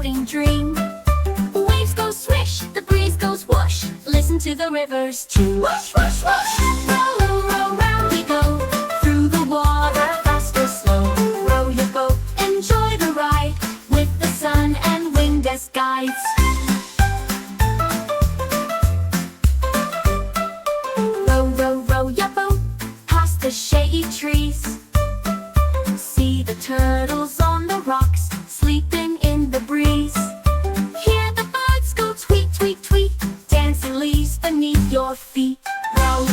living dream. Waves go swish, the breeze goes whoosh. Listen to the rivers too. Whoosh, whoosh, whoosh. Row, row, round we go. Through the water, fast or slow. Row your boat, enjoy the ride. With the sun and wind as guides. Row, row, row your boat past the shady trees. See the turtles on the rocks, sleeping in the breeze. Hear the birds go tweet, tweet, tweet, dancing leaves beneath your feet. Row,